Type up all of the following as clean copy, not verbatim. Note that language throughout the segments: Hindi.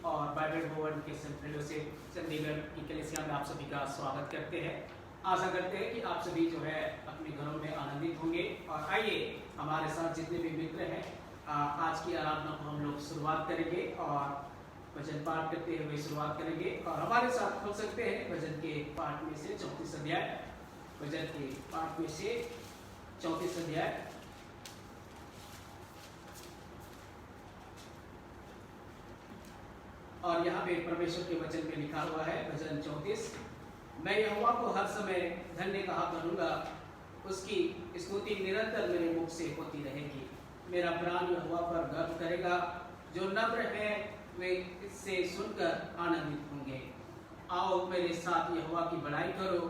और बाइबल भवन के संत फेलोशिप चंडीगढ़ की कलीसिया में आप सभी का स्वागत करते हैं। आशा करते हैं कि आप सभी जो है अपने घरों में आनंदित होंगे। और आइए हमारे साथ जितने भी मित्र हैं आज की आराधना को हम लोग शुरुआत करेंगे और भजन पाठ करते हुए शुरुआत करेंगे। और हमारे साथ खोल सकते हैं भजन के पाठ में से 34 अध्याय, भजन के पाठ में से 34 अध्याय। और यहाँ पे परमेश्वर के वचन में लिखा हुआ है भजन 34, मैं यहोवा को हर समय धन्य कहा करूंगा, उसकी स्तुति निरंतर मेरे मुख से होती रहेगी। मेरा प्राण यहोवा पर गर्व करेगा, जो नम्र है वे इससे सुनकर आनंदित होंगे। आओ मेरे साथ यहोवा की बड़ाई करो,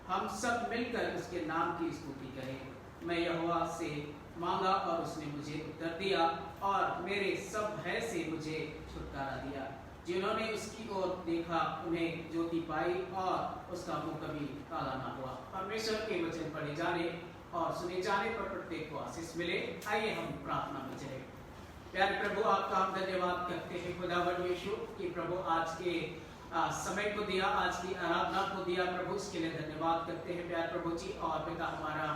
हम सब मिलकर उसके नाम की स्तुति करें। मैं यहोवा से मांगा और उसने मुझे उत्तर दिया और मेरे सब भय से मुझे छुटकारा दिया। जिन्होंने उसकी ओर देखा उन्हें ज्योति पाई और उसका मुंह कभी काला ना हुआ। परमेश्वर के वचन पढ़े जाने और सुने जाने पर प्रत्येक को आशीष मिले। आइए हम प्रार्थना में चले। प्यारे प्रभु, आपका हम धन्यवाद करते हैं खुदावन यीशु कि प्रभु आज के समय को दिया, आज की आराधना को दिया प्रभु, इसके लिए धन्यवाद करते हैं प्यारे प्रभु जी। और पिता हमारा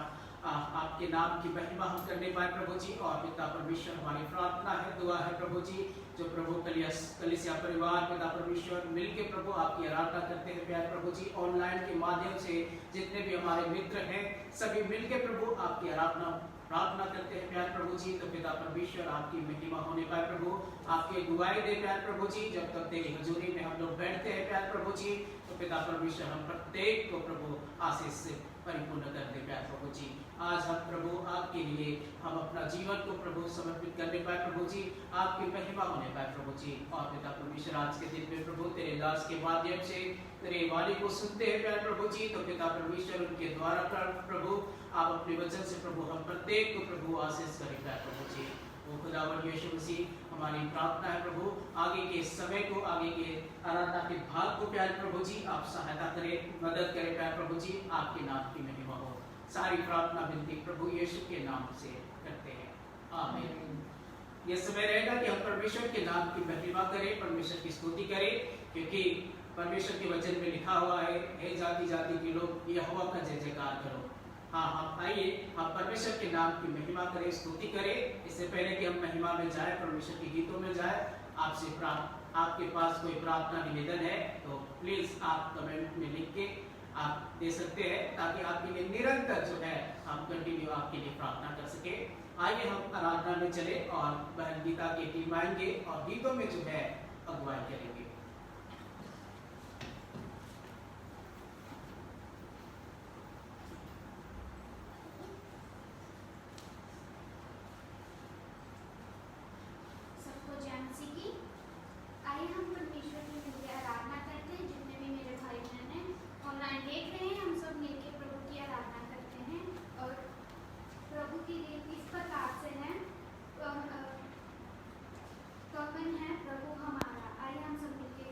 आपके नाम की महिमा हम करने पाए प्रभु जी। और पिता परमेश्वर हमारी प्रार्थना है, दुआ है प्रभु जी, जो प्रभु कलीसिया परिवार पिता परमेश्वर मिलके प्रभु आपकी आराधना करते हैं प्यारे प्रभु जी। ऑनलाइन के माध्यम से जितने भी हमारे मित्र हैं सभी मिलके प्रभु आपकी आराधना प्रार्थना करते हैं प्यारे प्रभु जी। तो पिता परमेश्वर आपकी महिमा होने पाए प्रभु, आपके दुआएं दे प्यारे प्रभु जी। जब तक तेरी हजूरी में हम लोग बैठते हैं प्यारे प्रभु जी, तो पिता परमेश्वर हम प्रत्येक को प्रभु आशीष से परिपूर्ण कर दे प्यारे प्रभु जी। आज हम प्रभु आपके लिए हम अपना जीवन को प्रभु समर्पित करने पाए प्रभु जी, आपकी महिमा होने पाए प्रभु जी। और पिता परमेश्वर आज के दिन में प्रभु तेरे दास के माध्यम से तेरे वाणी को सुनते हैं प्यारे प्रभु जी। तो पिता परमेश्वर उनके द्वारा प्रभु आप अपने वचन से प्रभु हम प्रत्येक को प्रभु आशीष करें प्यारे प्रभु जी। वो खुदावन यीशु मसीह हमारी प्रार्थना है प्रभु, आगे के समय को, आगे के आराधना के भाग को प्यारे प्रभु जी आप सहायता करें, मदद करें प्यारे प्रभु जी। आपके नाम की महिमा हो। सारी प्रार्थना विनती प्रभु यीशु के नाम से करते हैं, आमीन। यह समय रहेगा कि हम परमेश्वर के नाम की महिमा करें, परमेश्वर की स्तुति करें, क्योंकि परमेश्वर के वचन में लिखा हुआ है, हे जाति जाति के लोग यहोवा का जय जयकार करो। हाँ, हम आइए हम परमेश्वर के नाम की महिमा करें, स्तुति करें। इससे पहले कि हम महिमा में जाए, परमेश्वर के गीतों में जाए, आपसे आपके पास कोई प्रार्थना निवेदन है तो प्लीज आप कमेंट में लिख के आप दे सकते हैं, ताकि आपके लिए निरंतर जो है हम कंटिन्यू आपके लिए प्रार्थना कर सके। आइए हम आराधना में चले और बहन गीता की टीम आएंगे और गीतों में जो है अगुवाई करेंगे। है प्रभु हमारा। आइए हम सब मिलकर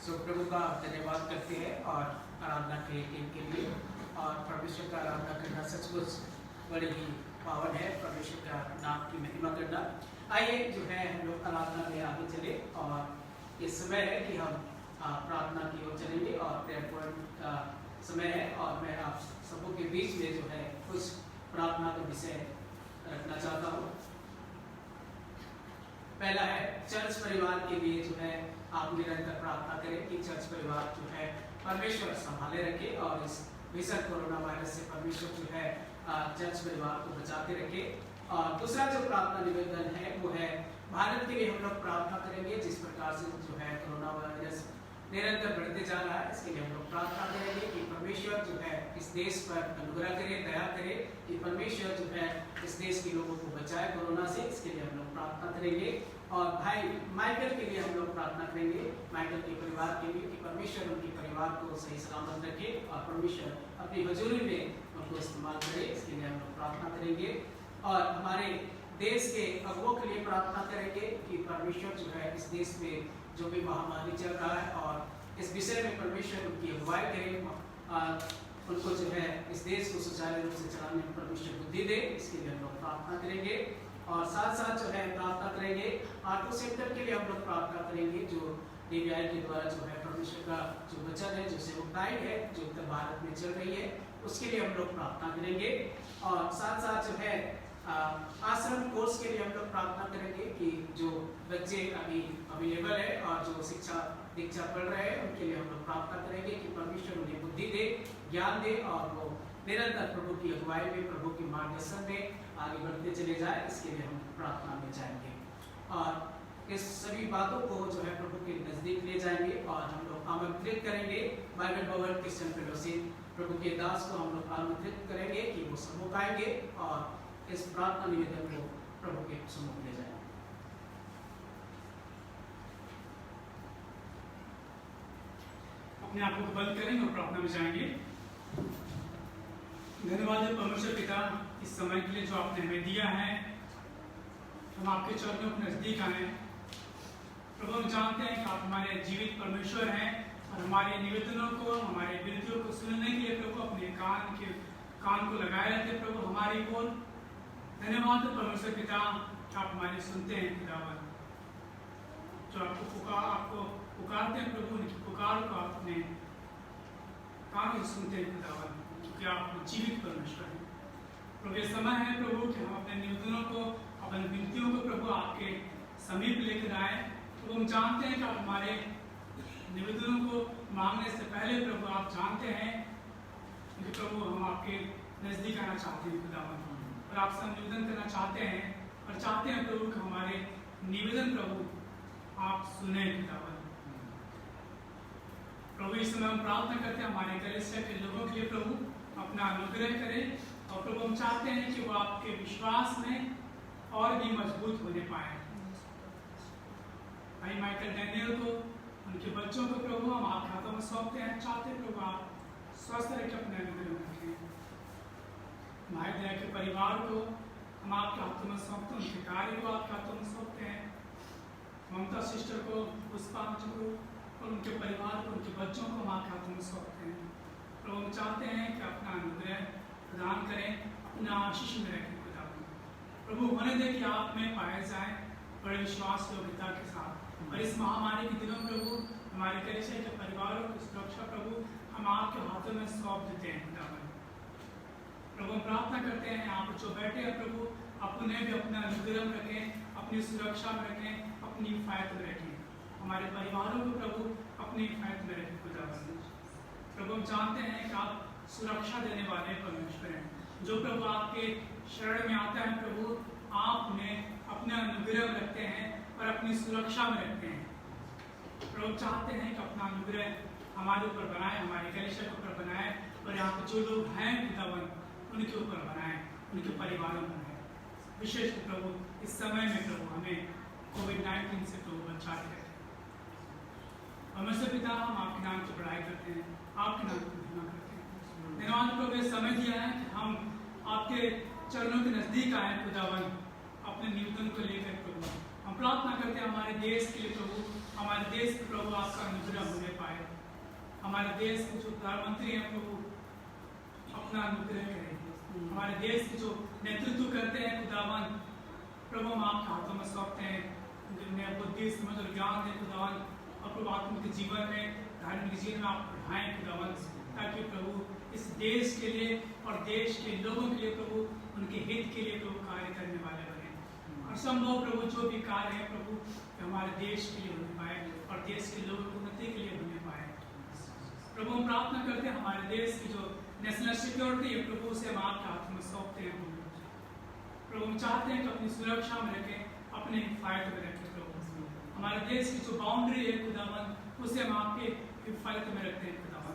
सो प्रभु का धन्यवाद करते हैं और आराधना के टीम के लिए। और परमेश्वर का आराधना करना सचमुच बड़ी ही पावन है, परमेश्वर का नाम की महिमा करना। आइए जो है हम लोग आराधना में आगे चले और इस समय है कि हम प्रार्थना की ओर चलेंगे और प्रेयर पॉइंट का समय है। और मैं आप सबों के बीच में जो है कुछ प्रार्थना का विषय रखना चाहता हूँ। पहला है चर्च परिवार के लिए जो है आप निरंतर प्रार्थना करें कि चर्च परिवार जो है परमेश्वर संभाले रखे और इस भीषण कोरोना वायरस से परमेश्वर जो है चर्च परिवार को बचाते रखे। और दूसरा जो प्रार्थना निवेदन है वो है भारत के लिए हम लोग प्रार्थना करेंगे। जिस प्रकार से जो है कोरोना वायरस निरंतर बढ़ते जा रहा है, इसके लिए हम लोग प्रार्थना करेंगे कि परमेश्वर जो है इस देश पर अनुग्रह करे, दया करे, कि परमेश्वर जो है इस देश के लोगों को बचाए कोरोना से। इसके लिए हम लोग प्रार्थना करेंगे। और भाई माइकल के लिए हम लोग प्रार्थना करेंगे, माइकल के परिवार के लिए, कि परमेश्वर उनके परिवार को सही सलामत रखे और परमेश्वर अपनी हजूरी में उनको इस्तेमाल करे। इसके लिए हम लोग प्रार्थना करेंगे। और हमारे देश के अगुओं के लिए प्रार्थना करेंगे कि परमेश्वर जो है इस देश में जो भी महामारी चल रहा है और इस विषय में परमेश्वर उनकी अगुवाई करे, उनको जो है इस देश को सुचारू रूप से चलाने में परमेश्वर बुद्धि दे। इसके लिए हम लोग प्रार्थना करेंगे। और साथ साथ जो है प्रार्थना करेंगे ऑटो सेंटर के लिए हम लोग प्रार्थना करेंगे, जो DBI के द्वारा जो है परमेश्वर का जो वचन है, जो सेवकाई है, जो उत्तर भारत में चल रही है, उसके लिए हम लोग प्रार्थना करेंगे। और साथ साथ जो है आश्रम कोर्स के लिए हम लोग प्रार्थना करेंगे कि जो बच्चे अभी अवेलेबल है और जो शिक्षा दीक्षा पढ़ रहे हैं, उनके लिए हम लोग प्रार्थना करेंगे कि परमेश्वर उन्हें बुद्धि दे, ज्ञान दे और वो निरंतर प्रभु की अगुवाई में, प्रभु के मार्गदर्शन में आगे बढ़ते चले जाए। इसके लिए हम प्रार्थना में जाएंगे और इस सभी बातों को जो है प्रभु के नजदीक ले जाएंगे। और हम लोग आमंत्रित करेंगे बाइबल भवन क्रिश्चियन फेलोशिप प्रभु के दास को हम लोग आमंत्रित करेंगे कि वो सम्मुख आएंगे और इस प्रार्थना निवेदन को प्रभु के सम्मुख ले जाएंगे। अपने आप को बंद करेंगे और प्रार्थना में जाएंगे। धन्यवाद है परमेश्वर पिता इस समय के लिए जो आपने हमें दिया है। हम आपके चरणों के नजदीक आए। प्रभु हम जानते हैं कि आप हमारे जीवित परमेश्वर हैं और हमारे निवेदनों को, हमारे विनतियों को सुनने के लिए प्रभु अपने कान को लगाए रहते प्रभु हमारी ओर। धन्यवाद है परमेश्वर पिता आप हमारे सुनते हैं खुदावन। जो आपको पुकारते हैं प्रभु, उनकी पुकार को आप अपने कानों से सुनते हैं खुदावन, क्योंकि आप जीवित परमेश्वर हैं। प्रभु ये समय है प्रभु कि हम अपने निवेदनों को, अपने विनतियों को प्रभु आपके समीप लेकर आए। प्रभु हम जानते हैं कि आप हमारे निवेदनों को मांगने से पहले प्रभु आप जानते हैं कि प्रभु हम आपके नजदीक आना चाहते हैं खुदावन, और आपसे हम निवेदन करना चाहते हैं और चाहते हैं प्रभु कि हमारे निवेदन प्रभु आप सुने खुदावन। प्रभु इस समय हम प्रार्थना करते हैं हमारे कलीसिया के लोगों के लिए प्रभु अपना अनुग्रह करें। और प्रभु हम चाहते हैं कि वो आपके विश्वास में और भी मजबूत होने पाए। भाई माइकल डैनियल को, उनके बच्चों को प्रभु हम आपके हाथों में सौंपते हैं। चाहते हैं प्रभु आप स्वस्थ रह के अपने अनुग्रह रखें। भाई दया के परिवार को हम आपके हाथों में सौंपते हैं, उनके कार्य को आपके हाथों में सौंपते हैं। ममता सिस्टर को, पुष्पांजलि को और उनके परिवार को, उनके बच्चों को हम आपके हाथों में सौंपते हैं। प्रभु हम चाहते हैं कि अपना अनुग्रह प्रदान करें, अपना आशीष में रखें खुदावन। प्रभु होने दे कि आप में पाए जाए बड़े विश्वास योग्यता के साथ। और इस महामारी के दिनों प्रभु हमारे कलीसिया के परिवारों की सुरक्षा प्रभु हम आपके हाथों में सौंप देते हैं खुदावन। प्रभु हम प्रार्थना करते हैं आप जो बैठे हैं प्रभु आप उन्हें भी अपना अनुग्रह में रखें, अपनी सुरक्षा में रखें, अपनी हिफायत में रखें। हमारे परिवारों को प्रभु अपनी हिफायत में रखें खुदावन। प्रभु हम जानते हैं कि आप सुरक्षा देने वाले परमेश्वर हैं। जो प्रभु आपके शरण में आता है प्रभु आप उन्हें अपने अनुग्रह में रखते हैं और अपनी सुरक्षा में रखते हैं। प्रभु चाहते हैं कि अपना अनुग्रह हमारे ऊपर बनाए, हमारे कलीसिया के ऊपर बनाए और यहाँ पे जो लोग हैं खुदावन उनके ऊपर बनाए, उनके परिवारों में है। विशेष प्रभु इस समय में प्रभु हमें कोविड-19 से प्रभु बचा रहे। परमेश्वर पिता हम आपके नाम की बड़ाई करते हैं, आपके नाम की महिमा करते हैं। धन्यवाद प्रभु ये समय दिया है कि हम आपके चरणों के नजदीक आए खुदावन अपने निवेदन को लेकर प्रभु। हम प्रार्थना करते हैं हमारे देश के लिए प्रभु हमारे देश के प्रभु आपका अनुग्रह होने पाए। हमारे देश के जो प्रधानमंत्री हैं प्रभु अपना अनुग्रह करें। हमारे देश के जो नेतृत्व करते हैं खुदावन प्रभु हम आपके हाथों में सौंपते हैं। जिन्हें बुद्धि समझ और ज्ञान दें खुदावन, और प्रभु आत्मिक जीवन में धार्मिक जीवन में आप बढ़ाएं खुदावन, ताकि प्रभु इस देश के लिए और देश के लोगों के लिए प्रभु उनके हित के लिए प्रभु कार्य करने वाले बने। और संभव प्रभु जो भी कार्य है प्रभु हमारे देश के लिए होने पाए और देश के लोगों की उन्नति के लिए होने पाए। प्रभु हम प्रार्थना करते हैं हमारे देश की जो नेशनल सिक्योरिटी है प्रभु उसे हम आपके हाथ में सौंपते हैं। प्रभु हम चाहते हैं कि अपनी सुरक्षा में रखें, अपने हिफायत में रखें। प्रभु हमारे देश की जो बाउंड्री है खुदावन उसे हम आपके हिफायत में रखते हैं खुदावन।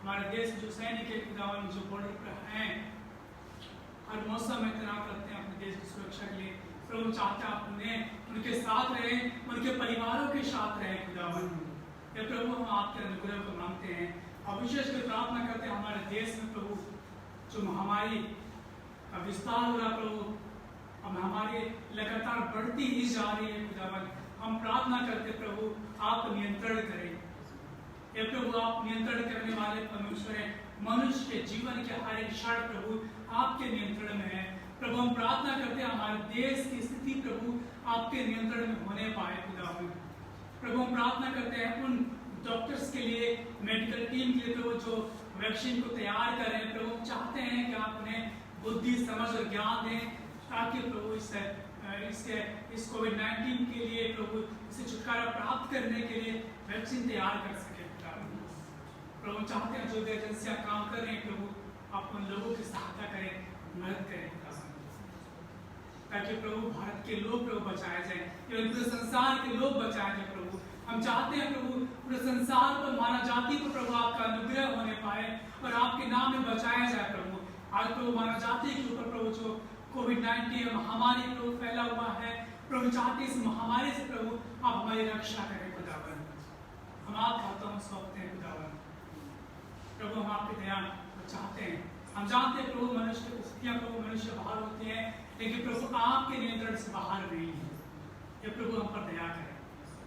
हमारे देश जो सैनिक है खुदावन जो बॉर्डर पर हैं हर मौसम में तैनात रखते हैं अपने देश की सुरक्षा के लिए। प्रभु चाहते हैं आप उन्हें उनके साथ रहें, उनके परिवारों के साथ रहें खुदावन। ये प्रभु हम आपके अनुग्रह को मांगते हैं और विशेषकर प्रार्थना करते हैं हमारे देश में प्रभु जो महामारी का विस्तार हो रहा प्रभु, अब हमारी लगातार बढ़ती ही जा रही है खुदावन। हम प्रार्थना करते प्रभु आप नियंत्रण करें। ये प्रभु आप नियंत्रण करने वाले परमेश्वर हैं। मनुष्य के जीवन के हर एक क्षण प्रभु आपके नियंत्रण में है। प्रभु हम प्रार्थना करते हैं हमारे देश की स्थिति प्रभु आपके नियंत्रण में होने पाए खुदावन। प्रभु हम प्रार्थना करते हैं उन डॉक्टर्स के लिए, मेडिकल टीम के लिए प्रभु जो वैक्सीन को तैयार कर रहे हैं प्रभु हम चाहते हैं कि आप उन्हें बुद्धि समझ और ज्ञान दें, ताकि प्रभु इस कोविड-19 के लिए प्रभु इसे छुटकारा प्राप्त करने के लिए वैक्सीन तैयार कर सके। प्रभु चाहते हैं जो एजेंसियां काम कर रही हैं प्रभु आप उन लोगों की सहायता करें, मदद करें, ताकि प्रभु भारत के लोग प्रभु बचाए जाए, पूरे संसार के लोग बचाए जाए। प्रभु हम चाहते हैं प्रभु पूरे संसार पर मानव जाति को प्रभु आपका अनुग्रह होने पाए और आपके नाम में बचाया जाए। प्रभु आज प्रभु मानव जाति के ऊपर प्रभु जो कोविड-19 महामारी प्रभु फैला हुआ है प्रभु चाहते इस महामारी से प्रभु आप हमारी रक्षा करें खुदावन। हम आपके हाथों में सौंपते हैं खुदावन। प्रभु हम आपकी दया चाहते हैं। हम जानते हैं प्रभु मनुष्य की स्थितियां प्रभु मनुष्य बाहर होती है, लेकिन प्रभु आपके नियंत्रण से बाहर नहीं है। ये प्रभु हम पर दया करें,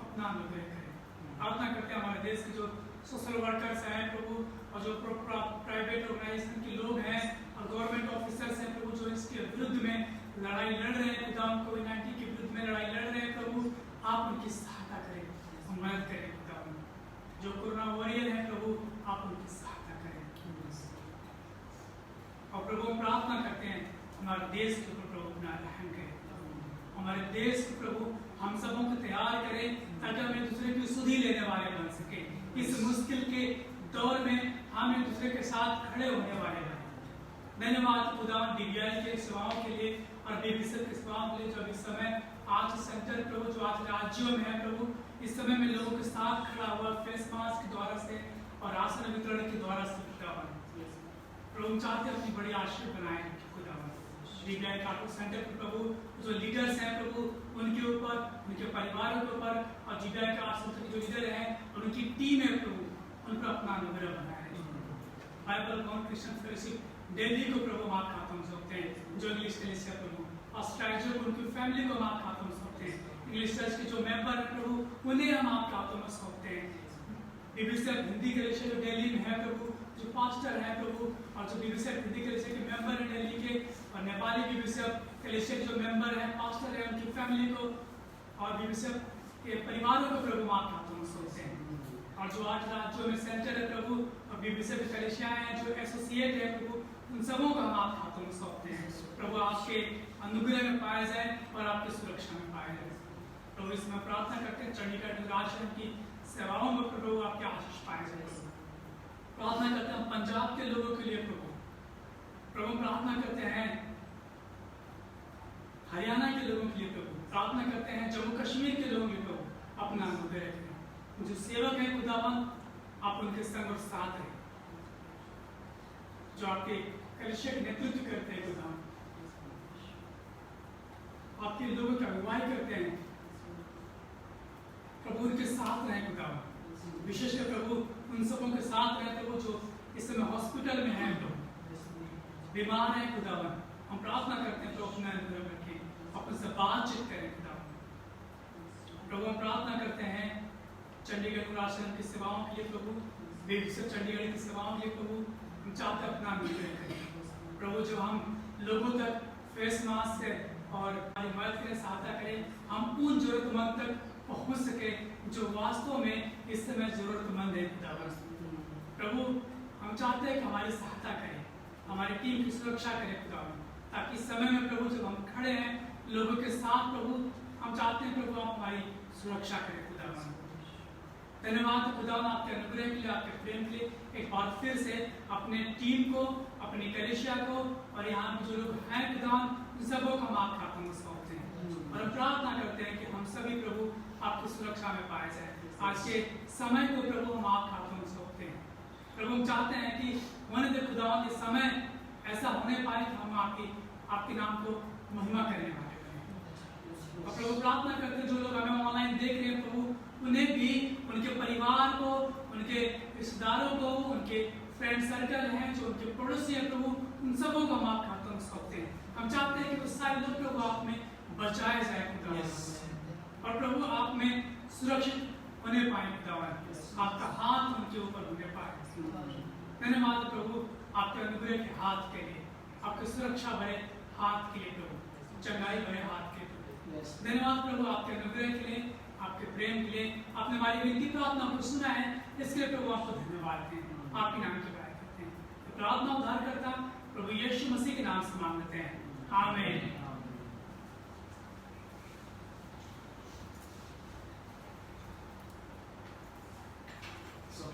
अपना अनुग्रह करें। प्रार्थना करते हैं हमारे देश के जो सोशल वर्कर्स हैं प्रभु और जो प्राइवेट ऑर्गेनाइजेशन के लोग हैं और गवर्नमेंट ऑफिसर्स हैं प्रभु जो इसके विरुद्ध में लड़ाई लड़ रहे हैं खुदा कोविड-19 के विरुद्ध में लड़ाई लड़ रहे हैं प्रभु आप उनकी सहायता करें, मदद करें खुदा। जो कोरोना वॉरियर है प्रभु आप उनकी सहायता करें। और प्रभु हम प्रार्थना करते हैं हमारे देश के ऊपर प्रभु अपना रहम करें। हमारे देश को प्रभु हम सबों को तैयार करें ताकि हम एक दूसरे की सुधि लेने वाले बन सके। इस मुश्किल के दौर में हम एक दूसरे के साथ खड़े होने वाले बने। धन्यवाद खुदा DBI के सेवाओं के लिए और BBC के सेवाओं के लिए जो इस समय आज सेंटर प्रभु जो आज राज्यों में है प्रभु इस समय में लोगों के साथ खड़ा हुआ फेस मास्क के द्वारा से और राशन वितरण के द्वारा से खुदावन प्रभु चाहते अपनी बड़ी आशीष बनाए खुदावन। DBI कार्टून सेंटर के प्रभु जो लीडर्स हैं प्रभु उनके ऊपर उनके परिवारों के ऊपर और DBI के आश्रम के जो लीडर हैं और उनकी टीम है प्रभु उन पर अपना अनुग्रह बनाए। बाइबल कॉन क्रिश्चियन फेलोशिप दिल्ली को प्रभु हम आपके हाथों में सौंपते हैं। जो इंग्लिश कलीसिया प्रभु ऑस्ट्रेलिया को उनकी फैमिली को हम आपके हाथों में सौंपते हैं। इंग्लिश चर्च के जो मेंबर हैं प्रभु उन्हें हम आपके हाथों में सौंपते हैं। BBC हिंदी कलीसिया जो दिल्ली में है प्रभु जो पास्टर है प्रभु और जो BBC हिंदी कलीसिया के मेंबर हैं दिल्ली के और नेपाली BBC कलीसिया के जो मेंबर हैं पास्टर हैं उनकी फैमिली को और BBC के परिवारों को प्रभु हम आपके हाथों में सौंपते हैं। और जो 8 राज्यों में सेंटर है प्रभु और BBC के कलीसिया हैं जो एसोसिएट है प्रभु उन सबों को हम आपके हाथों में सौंपते हैं। प्रभु आपके अनुग्रह में पाया जाए और आपकी सुरक्षा में पाया जाए। प्रभु इसमें प्रार्थना करते हैं चंडीगढ़ राजधानी की सेवाओं में प्रभु आपके आशीष पाए जाए। प्रार्थना करते हैं पंजाब के लोगों के लिए प्रभु प्रार्थना करते हैं हरियाणा के लोगों के लिए प्रभु प्रार्थना करते हैं जम्मू कश्मीर के लोगों के लिए प्रभु अपना अनुग्रह करें। जो सेवक है खुदावन आप उनके संग और साथ हैं जो आपके कलीसिया के नेतृत्व करते हैं खुदा आपके लोगों की अगुवाई करते हैं प्रभु उनके साथ रहे खुदा। विशेषकर प्रभु उन सबों के साथ रहे प्रभु जो इस समय हॉस्पिटल में है प्रभु बीमार है खुदावन हम प्रार्थना करते हैं तो अपना अनुग्रह रखें अपने से बातचीत करें खुदा। प्रभु हम प्रार्थना करते हैं चंडीगढ़ अनुराश्रम की सेवाओं के लिए प्रभु, बेबीसर चंडीगढ़ की सेवाओं के लिए प्रभु, हम चाहते हैं अपना अनुग्रह करें प्रभु, जो हम लोगों तक फेस मास्क से और हमारी मदद करें, सहायता करें, हम उन जरूरतमंद तक पहुंच सके जो वास्तव में इस समय जरूरतमंद है खुदावन। प्रभु हम चाहते हैं कि हमारी सहायता करें, हमारी टीम की सुरक्षा करें खुदावन, ताकि समय में प्रभु जब हम खड़े हैं लोगों के साथ प्रभु, हम चाहते हैं प्रभु आप हमारी सुरक्षा करें खुदावन। धन्यवाद खुदावन आपके अनुग्रह के लिए, आपके प्रेम के लिए। एक बार फिर से अपने टीम को, अपनी कलीसिया को और यहाँ पे जो लोग हैं खुदावन, उन सबों को हम आपके हाथों में सौंपते हैं और हम प्रार्थना करते हैं कि हम सभी प्रभु आपकी सुरक्षा में पाए जाए। आज के समय को प्रभु हम आपके हाथों में सौंपते हैं प्रभु, हम चाहते हैं कि होने दे खुदावन ये समय ऐसा होने पाए कि हम आपके नाम को महिमा करने वाले बने। और प्रभु प्रार्थना करते हैं जो लोग हमें ऑनलाइन देख रहे हैं प्रभु, उन्हें भी, उनके परिवार को, उनके रिश्तेदारों को, उनके फ्रेंड सर्कल हैं जो उनके पड़ोसी हैं प्रभु, उन सबों को हम आपके हाथों में सौंपते हैं। हम चाहते हैं कि वो सारे लोग प्रभु आप में बचाए जाए खुदावन, और प्रभु आप में सुरक्षित होने पाए खुदावन, आपका हाथ उनके ऊपर होने पाए। धन्यवाद प्रभु आपके अनुग्रह के हाथ के लिए, आपके सुरक्षा भरे हाथ के लिए प्रभु, चंगाई भरे हाथ के लिए। धन्यवाद प्रभु आपके अनुग्रह के लिए, आपके प्रेम के लिए। आपने हमारी विनती प्रार्थना को सुना है, इसके लिए प्रभु आपको धन्यवाद दें, आपके नाम की बड़ाई करते हैं। तो प्रार्थना उद्धार करता प्रभु यीशु मसीह के नाम से मांगते हैं, आमीन।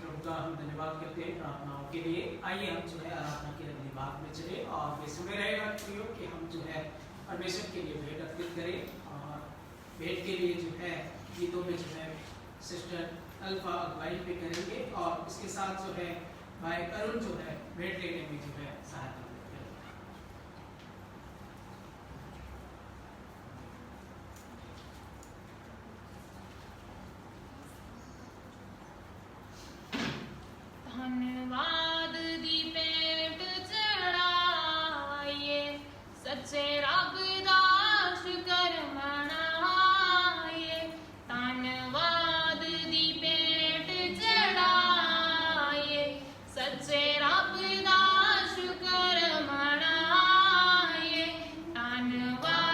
प्रभु का हम धन्यवाद करते हैं प्रार्थनाओं के लिए। आइए हम जो है आराधना के अगले भाग में चले और वे समय रहेगा प्रियो कि हम जो है परमेश्वर के लिए भेंट अर्पित करें, और भेंट के लिए जो है गीतों में जो है सिस्टर अल्फा अगुवाई पे करेंगे, और इसके साथ जो है भाई अरुण जो है भेंट लेने में जो है सहायता करेंगे। धन्यवाद दी भेंट चढ़ाइए, सच्चे रब दा शुकर मनाइए। धन्यवाद दी भेंट चढ़ाइए, सच्चे रब दा शुकर मनाइए। धन्यवाद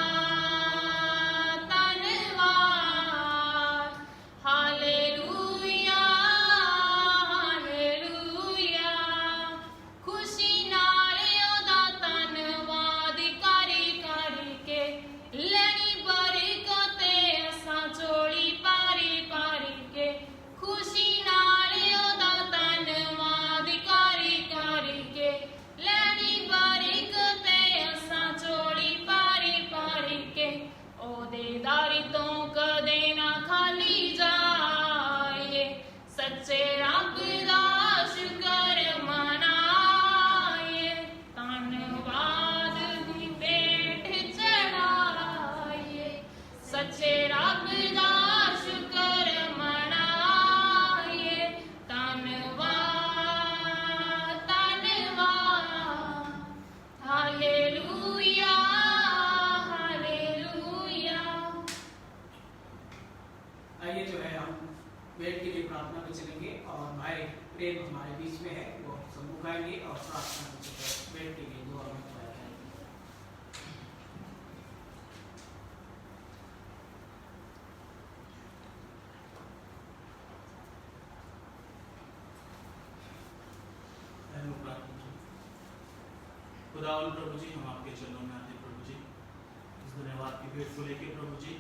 धन्यवाद, हालेलुया हालेलुया। खुशी नाल ओदा धन्यवाद करी करी के, लेनी बरकत असां चोली पारी पारी के। खुशी नाल ओदा धन्यवाद करी करी के, लेनी बरकत असां चोली पारी पारी के। ओदे दर तों कदे ना खाली जाइए, सच्चे रब दा शुकर मनाइए। धन्यवाद दी भेंट चढ़ाइए, सच्चे रब दा शुकर मनाइए। धन्यवाद धन्यवाद, हालेलुया हालेलुया। आइए जो है हम भेंट के लिए प्रार्थना में चलेंगे, और भाई प्रेम हमारे बीच में है, वो सम्मुख आएंगे और प्रार्थना में जो है भेंट के लिए दुआ में खड़ा रहेंगे। खुदावन प्रभु जी, हम आपके चरणों में आते हैं प्रभु जी, इस धन्यवाद की भेंट को लेके प्रभु जी,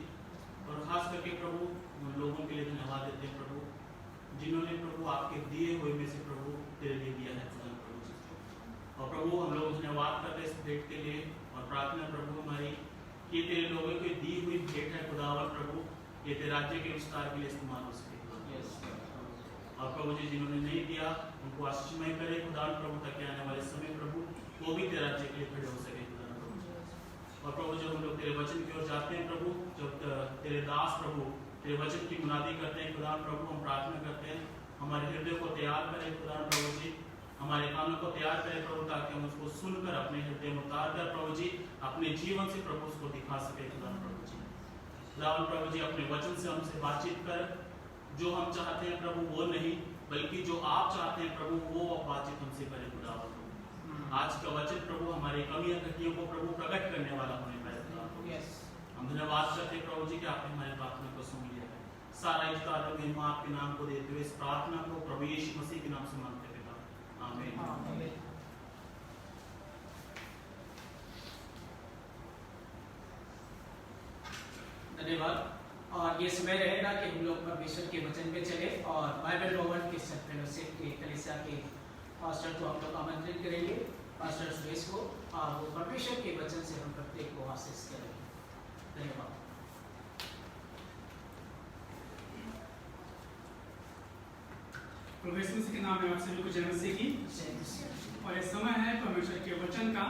और खास करके प्रभु उन लोगों के लिए धन्यवाद देते हैं प्रभु जिन्होंने प्रभु आपके दिए हुए में से प्रभु तेरे लिए दिया है खुदा प्रभु जी। और प्रभु हम लोग धन्यवाद करते हैं इस भेंट के लिए, और प्रार्थना प्रभु हमारी कि तेरे लोगों की दी हुई भेंट है खुदावन प्रभु, ये तेरे राज्य के विस्तार के लिए इस्तेमाल हो सके। और प्रभु जी जिन्होंने नहीं दिया उनको आशीषमय करे खुदावन प्रभु, ताकि आने वाले समय प्रभु वो भी तेरे राज्य के लिए खड़े हो सके खुदावन प्रभु। और प्रभु जब हम लोग तेरे वचन की ओर जाते हैं प्रभु, जब तेरे दास प्रभु तेरे वचन की मुनादी करते हैं खुदावन प्रभु, हम प्रार्थना करते हैं हमारे हृदय को तैयार करें खुदावन प्रभु जी, हमारे कानों को तैयार करें प्रभु, ताकि हम उसको सुनकर अपने हृदय में उतार कर प्रभु जी अपने जीवन से प्रभु उसको दिखा सके खुदावन प्रभु जी। खुदावन प्रभु जी अपने वचन से हमसे बातचीत कर, जो हम चाहते हैं प्रभु वो नहीं, बल्कि जो आप चाहते हैं प्रभु वो बातचीत हमसे करें खुदावन प्रभु। आज का वचन प्रभु हमारी कमियां घटियों को प्रभु प्रकट करने वाला होने पाए खुदावन। हम धन्यवाद करते हैं प्रभु जी कि आपने हमारी प्रार्थना को सुन लिया है। सारा इज़्ज़त और महिमा आपके नाम को देते हुए इस प्रार्थना को प्रभु यीशु मसीह के नाम से मांगते हैं पिता, आमीन। धन्यवाद। और ये समय रहेगा कि हम लोग परमेश्वर के वचन पे चले और बाइबल रोवर्ड के सब फेलोशिप के कलीसिया के पास्टर को हम लोग आमंत्रित करेंगे, पास्टर सुरेश को, और वो परमेश्वर के वचन से हम प्रत्येक को आशीष करेंगे। धन्यवाद। प्रभु यीशु मसीह के नाम में आप सभी को जय मसीह की। और ये समय है परमेश्वर के वचन का।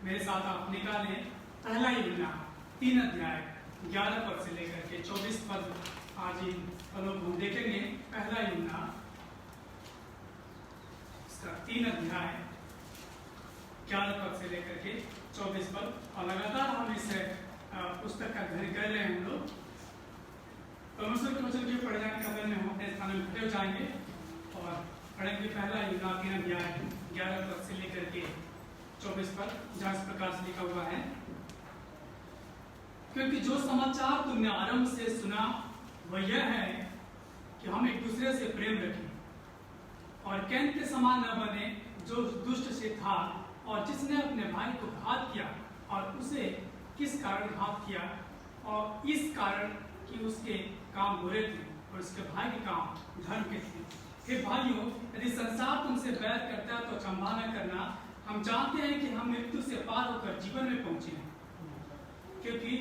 मेरे साथ आप निकालें पहला यूहन्ना 3 अध्याय 11 पद से लेकर के 24 पद। आज इन पदों को हम देखेंगे। पहला यूहन्ना इसका 3 अध्याय 11 पद से लेकर के 24 पद। और लगातार हम इस पुस्तक का अध्ययन कर रहे हैं। हम लोग परमेश्वर के वचन के पढ़ जाने का दिन में हम अपने स्थान में खड़े हो जाएंगे और पढ़ेंगे पहला यूहन्ना 3 अध्याय 11 पद से लेकर के 24 पद, जहाँ इस प्रकार से लिखा हुआ है, क्योंकि जो समाचार तुमने आरंभ से सुना वह यह है कि हम एक दूसरे से प्रेम रखें और कैन के समान न बने जो दुष्ट से था और जिसने अपने भाई को घात किया। और उसे किस कारण घात किया? और इस कारण कि उसके काम बुरे थे और उसके भाई के काम धर्म के थे। हे भाइयों, यदि संसार तुमसे बैर करता है तो अचंभा न करना। हम जानते हैं कि हम मृत्यु से पार होकर जीवन में पहुंचे हैं, क्योंकि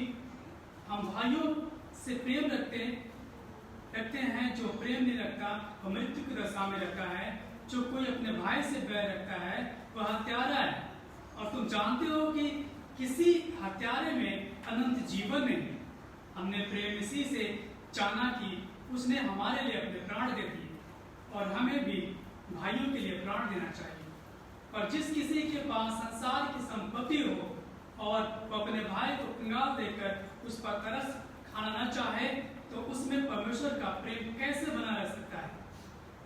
हम भाइयों से प्रेम रखते हैं। जो प्रेम नहीं रखता वह मृत्यु की दशा में रखता है। जो कोई अपने भाई से बैर रखता है वह हत्यारा है। और तुम जानते हो कि किसी हत्यारे में अनंत जीवन नहीं। हमने प्रेम इसी से जाना कि उसने हमारे लिए अपने प्राण दे दिए और हमें भी भाइयों के लिए प्राण देना चाहिए। और जिस किसी के पास संसार की संपत्ति हो और वो अपने भाई को कंगाल देकर उस पर तरस खाना न चाहे तो उसमें परमेश्वर का प्रेम कैसे बना रह सकता है?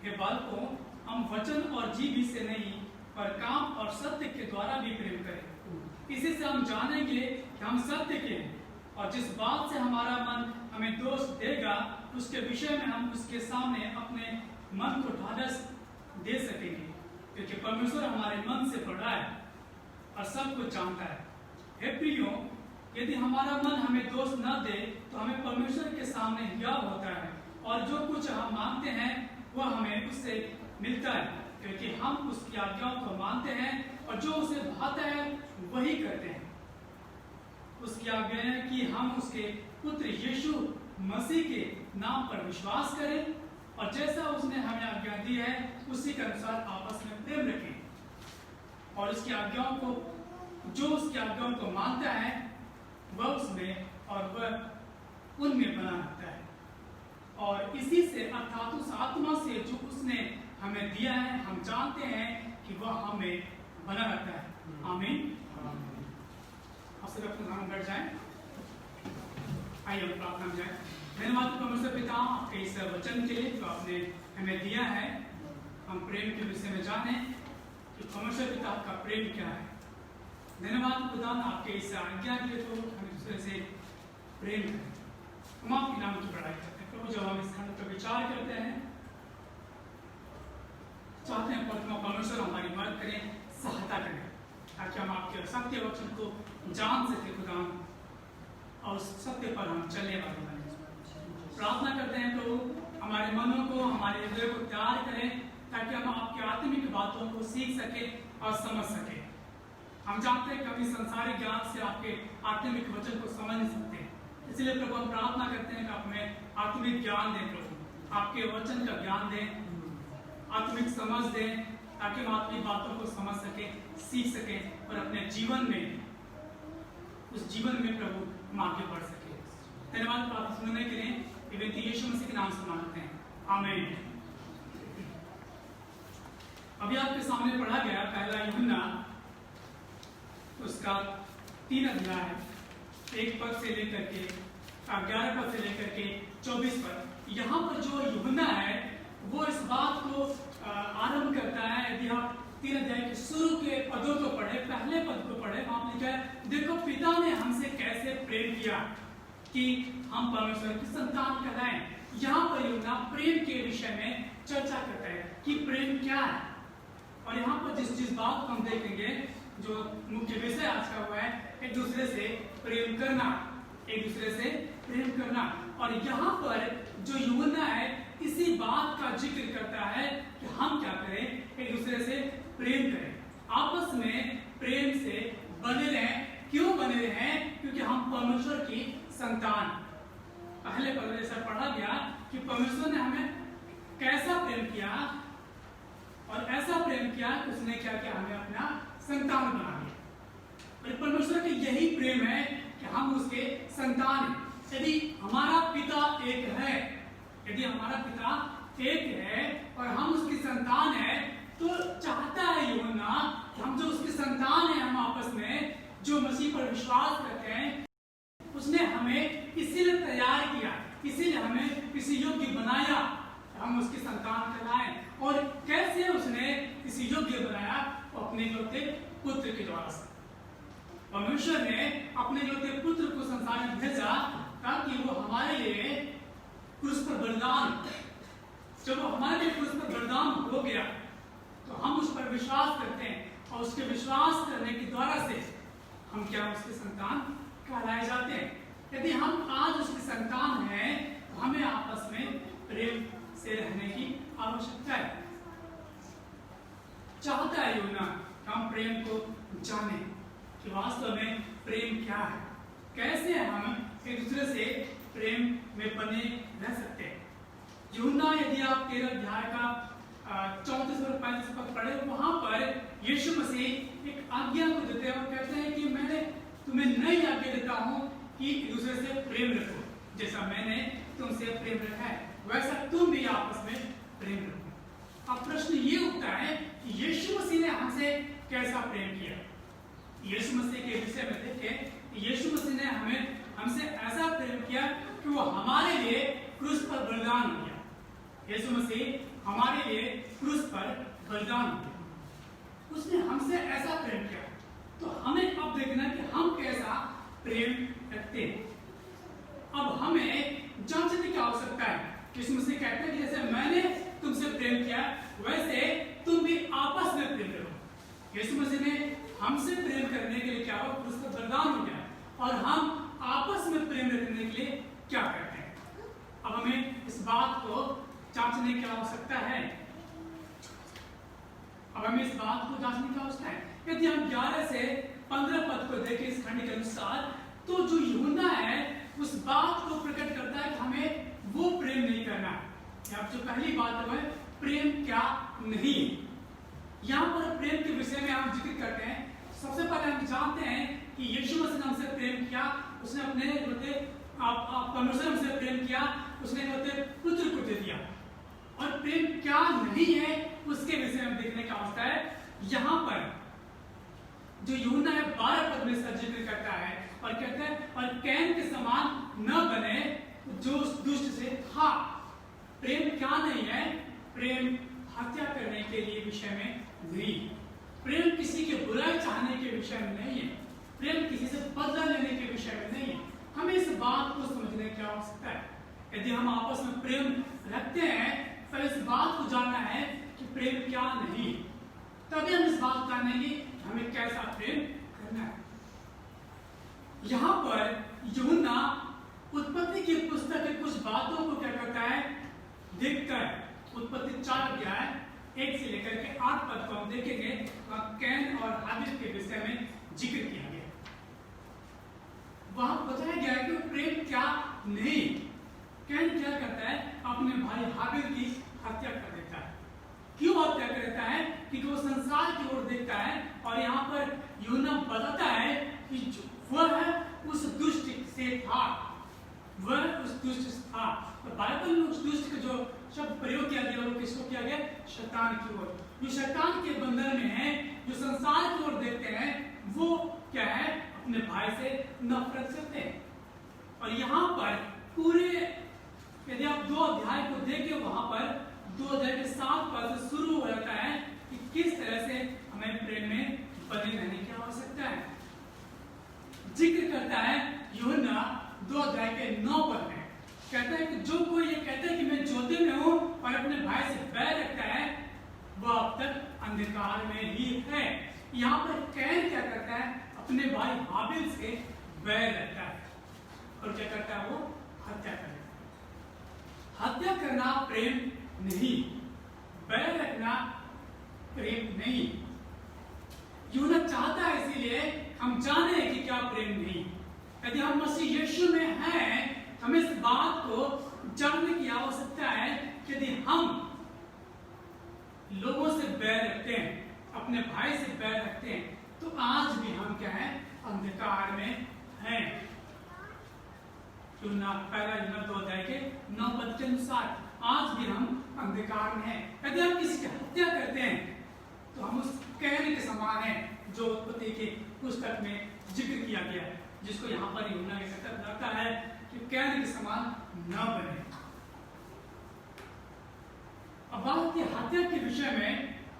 हे बालकों, हम वचन और जीभ से नहीं पर काम और सत्य के द्वारा भी प्रेम करें। इसी से हम जानेंगे कि हम सत्य के हैं। और जिस बात से हमारा मन हमें दोष देगा उसके विषय में हम उसके सामने अपने मन को ढाढ़स दे सकेंगे, क्योंकि परमेश्वर हमारे मन से बड़ा है और सब कुछ जानता है। हे प्रियो, यदि हमारा मन हमें दोष न दे तो हमें परमेश्वर के सामने हियाव होता है और जो कुछ हम मांगते हैं वह हमें उससे मिलता है, क्योंकि हम उसकी आज्ञाओं को मानते हैं और जो उसे भाता है वही करते हैं। उसकी आज्ञा है कि हम उसके पुत्र यीशु मसीह के नाम पर विश्वास करें और जैसा उसने हमें आज्ञा दी है उसी के अनुसार आपस में प्रेम रखें। और उसकी आज्ञाओं को जो उसकी आज्ञाओं को मानता है वह उसमें और वह उनमें बना रहता है। और इसी से अर्थात उस आत्मा से जो उसने हमें दिया है हम जानते हैं कि वह हमें बना रहता है। आमीन। आप सब अपने स्थान बैठ जाएं। आइए हम प्रार्थना में जाएं। धन्यवाद परमेश्वर पिता आपके इस वचन के लिए जो आपने हमें दिया है। हम प्रेम के विषय में जाने कि परमेश्वर पिता आपका प्रेम क्या है। धन्यवाद खुदा आपके इस आज्ञा के लिए तो हम दूसरे से प्रेम करें। हम आपके नाम की बड़ाई करते हैं। प्रभु जब हम इस खंड पर विचार करते हैं चाहते हैं परमेश्वर हमारी मदद करें, सहायता करें, ताकि हम आपके सत्य वचन को जान सके खुदा और उस सत्य पर हम चलने वाले बने। प्रार्थना करते हैं प्रभु हमारे मनों को हमारे हृदय को तैयार करें ताकि हम आपकी आत्मिक बातों को सीख सके और समझ सके। हम जानते हैं कभी संसारिक ज्ञान से आपके आत्मिक वचन को समझ नहीं सकते, इसलिए प्रभु हम प्रार्थना करते हैं कि आप हमें आत्मिक ज्ञान दें। प्रभु आपके वचन का ज्ञान दें, आत्मिक समझ दें, ताकि हम आपकी बातों को समझ सके, सीख सके और अपने जीवन में उस जीवन में प्रभु हम आगे बढ़ सके। धन्यवाद प्रार्थना सुनने के लिए विनती यीशु मसीह के नाम से मांगते हैं, आमीन। अभी आपके सामने पढ़ा गया पहला यूहन्ना उसका 3 अध्याय 1 पद से लेकर के 11 पद से लेकर के 24 पद। यहाँ पर जो यूहन्ना है वो इस बात को आरंभ करता है। यदि आप 3 अध्याय के शुरू के पदों को पढ़े, पहले पद को पढ़े, वहां लिखा है, देखो पिता ने हमसे कैसे प्रेम किया कि हम परमेश्वर की संतान कहलाएं। यहाँ पर यूहन्ना प्रेम के विषय में चर्चा करता है कि प्रेम क्या है। और यहाँ पर जिस बात को हम देखेंगे, जो मुख्य विषय आज का हुआ है, एक दूसरे से प्रेम करना, एक दूसरे से प्रेम करना। और यहाँ पर जो यूहन्ना है इसी बात का जिक्र करता है कि हम क्या करें, एक दूसरे से प्रेम करें, आपस में प्रेम से बने रहें। क्यों बने रहें? क्योंकि हम परमेश्वर की संतान। पहले पद ऐसा पढ़ा गया कि परमेश्वर ने हमें कैसा प्रेम किया, और ऐसा प्रेम किया कि उसने क्या किया, हमें अपना संतान बना दिया। और परमेश्वर का यही प्रेम है कि हम उसके संतान हैं। यदि हमारा पिता एक है, यदि हमारा पिता एक है और हम उसकी संतान है, तो चाहता है यूहन्ना कि हम जो उसकी संतान है, हम आपस में जो मसीह पर विश्वास करते हैं, उसने हमें इसीलिए तैयार किया, इसीलिए हमें इसी योग्य बनाया, हम उसकी संतान कहलाएं। और कैसे उसने इसी योग्य बनाया? अपने इकलौते पुत्र के द्वारा से। परमेश्वर ने अपने इकलौते पुत्र को संसार में भेजा ताकि वो हमारे लिए क्रूस पर बलिदान, जब वो हमारे लिए क्रूस पर बलिदान हो गया तो हम उस पर विश्वास करते हैं, और उसके विश्वास करने के द्वारा से हम क्या, उसके संतान कहलाए जाते हैं। यदि हम आज उसकी संतान हैं तो हमें आपस में प्रेम से रहने की आवश्यकता है। चाहता है यूहन्ना हम प्रेम को जाने कि वास्तव में प्रेम क्या है, कैसे हम एक दूसरे से प्रेम में बने रह सकते हैं। यूहन्ना यदि आप 13 अध्याय का 34 और 35 पद पढ़े, वहां पर यीशु मसीह एक आज्ञा को देते हैं और कहते हैं कि मैंने तुम्हें नई आज्ञा देता हूं कि एक दूसरे से प्रेम रखो, जैसा मैंने तुमसे प्रेम रखा है वैसा तुम भी आपस में प्रेम रखो। अब प्रश्न ये उठता है कि यीशु मसीह ने हमसे कैसा प्रेम किया। यीशु मसीह के विषय में देखें, यीशु मसीह ने हमसे ऐसा प्रेम किया कि वो हमारे लिए क्रूस पर बलिदान हो गया। यीशु मसीह हमारे लिए क्रूस पर बलिदान हो गया, उसने हमसे ऐसा प्रेम किया। तो हमें अब देखना कि हम कैसा प्रेम रखते हैं। अब हमें जांचने की आवश्यकता है। यीशु मसीह कहते हैं कि जैसे मैंने तुमसे प्रेम किया वैसे तुम भी आपस में प्रेम करो। यीशु मसीह ने हमसे प्रेम करने के लिए क्या हो, क्रूस पर बलिदान हो गया, और हम आपस में प्रेम रखने के लिए क्या करते हैं। अब हमें इस बात को जांचने की आवश्यकता है। अब हमें इस बात को जांचने की आवश्यकता है। यदि हम 11 से 15 पद को देखें इस खंड के अनुसार, तो जो यूहन्ना है उस बात को प्रकट करता है कि हमें वो प्रेम नहीं करना। यहाँ जो पहली बात है प्रेम क्या नहीं। यहाँ पर प्रेम के विषय में हम जिक्र करते हैं। सबसे पहले हम जानते हैं कि यीशु मसीह ने हमसे प्रेम किया, उसने अपने परमेश्वर हमसे प्रेम किया, उसने पुत्र को दे दिया। और प्रेम क्या नहीं है उसके विषय में देखने का आवश्यकता है। यहाँ पर जो यूहन्ना है 12 पद में इसका जिक्र करता है और कहता है, और कैन के समान न बने जो दुष्ट से था। प्रेम क्या नहीं है? प्रेम हत्या करने के लिए विषय में नहीं। प्रेम किसी के बुराई चाहने के विषय में नहीं है। प्रेम किसी से बदला लेने के विषय में नहीं है। हमें इस बात को समझने की आवश्यकता है। यदि हम आपस में प्रेम रखते हैं तो इस बात को जानना है कि प्रेम क्या नहीं, तभी हम इस बात जानेंगे हमें कैसा प्रेम करना है। यहाँ पर यूहन्ना उत्पत्ति की पुस्तक की कुछ बातों को क्या करता है, देखता है। उत्पत्ति 4 अध्याय 1 से लेकर के 8 पद को हम देखेंगे। कैन और हाबिल के विषय में जिक्र किया गया। वहां बताया गया है कि प्रेम क्या नहीं। कैन क्या करता है, अपने भाई हाबिल की हत्या कर देता है। क्यों हत्या करता है? क्योंकि वो संसार की ओर देखता है। और यहाँ पर यूहन्ना बताता है कि वह उस दुष्ट से था, वह उस दुष्ट से था। तो बाइबल में उस दुष्ट का जो शब्द प्रयोग किया गया वो किसको किया गया? शैतान की ओर। जो शैतान के बंधन में है, जो संसार की ओर देखते हैं, वो क्या है? अपने भाई से नफरत करते हैं। और यहाँ पर पूरे यदि आप 2 अध्याय को देखें, वहां पर 2 अध्याय के 7 पद से शुरू हो जाता है कि किस तरह से हमें प्रेम में बने रहने की आवश्यकता है। जिक्र करता है यूहन्ना 2 अध्याय के 9 पद में, कहता है कि जो कोई ये कहता है कि मैं ज्योति में हूं और अपने भाई से बैर रखता है, वह अब तक अंधकार में ही है। यहाँ पर कैन क्या करता है? अपने भाई हाबिल से बैर रखता है और क्या करता है? वो हत्या करता है। हत्या करना प्रेम नहीं, बैर रखना प्रेम नहीं। यूहन्ना चाहता है इसीलिए हम जाने कि क्या प्रेम नहीं। यदि हम मसीह यीशु में हैं, हमें इस बात को जानने की आवश्यकता है कि यदि हम लोगों से बैर रखते हैं, अपने भाई से बैर रखते हैं, तो आज भी हम क्या है? अंधकार में हैं। पहला यूहन्ना 2 अध्याय के 9 पद के अनुसार आज भी हम अंधकार में हैं। यदि हम किसी की हत्या करते हैं तो हम उस कहने के समान है जो उत्पत्ति की पुस्तक में जिक्र किया गया है, जिसको यहाँ पर यूहन्ना कहता है कि कहने के समान न बने। अब बात की हत्या के विषय में